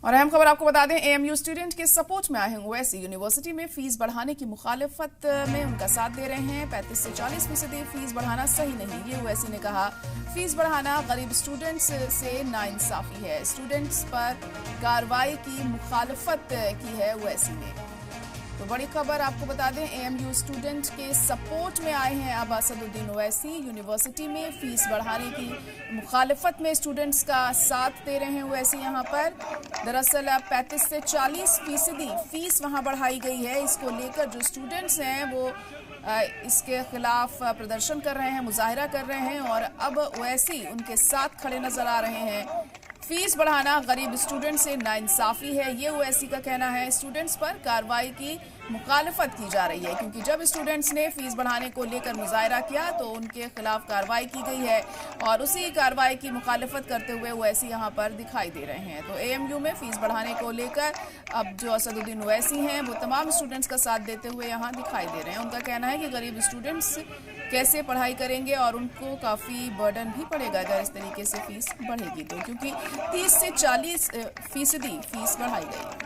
और अहम खबर आपको बता दें, एएमयू स्टूडेंट के सपोर्ट में आए हैं ओवैसी। यूनिवर्सिटी में फीस बढ़ाने की मुखालिफत में उनका साथ दे रहे हैं। 35 से 40% फीस बढ़ाना सही नहीं, ये ओवैसी ने कहा। फीस बढ़ाना गरीब स्टूडेंट्स से नाइंसाफी है। स्टूडेंट्स पर कार्रवाई की मुखालिफत की है ओवैसी ने। तो बड़ी खबर आपको बता दें, एएमयू स्टूडेंट के सपोर्ट में आए हैं अब असदुद्दीन ओवैसी। यूनिवर्सिटी में फीस बढ़ाने की मुखालिफत में स्टूडेंट्स का साथ दे रहे हैं ओवैसी यहाँ पर। दरअसल अब 35 से 40% फीस वहाँ बढ़ाई गई है। इसको लेकर जो स्टूडेंट्स हैं वो इसके खिलाफ प्रदर्शन कर रहे हैं, मुजाहिरा कर रहे हैं और अब ओवैसी उनके साथ खड़े नजर आ रहे हैं। फीस बढ़ाना गरीब स्टूडेंट से नाइंसाफी है, ये ओवैसी का कहना है। स्टूडेंट्स पर कार्रवाई की मुखालफत की जा रही है, क्योंकि जब स्टूडेंट्स ने फीस बढ़ाने को लेकर मुजाहिरा किया तो उनके खिलाफ कार्रवाई की गई है और उसी कार्रवाई की मुखालफत करते हुए ओवैसी यहाँ पर दिखाई दे रहे हैं। तो एएमयू में फीस बढ़ाने को लेकर अब जो असदुद्दीन ओवैसी हैं वो तमाम स्टूडेंट्स का साथ देते हुए यहाँ दिखाई दे रहे हैं। उनका कहना है कि गरीब स्टूडेंट्स कैसे पढ़ाई करेंगे और उनको काफ़ी बर्डन भी पड़ेगा अगर इस तरीके से फीस बढ़ेगी तो, क्योंकि 30 से 40% फीस बढ़ाई गई है।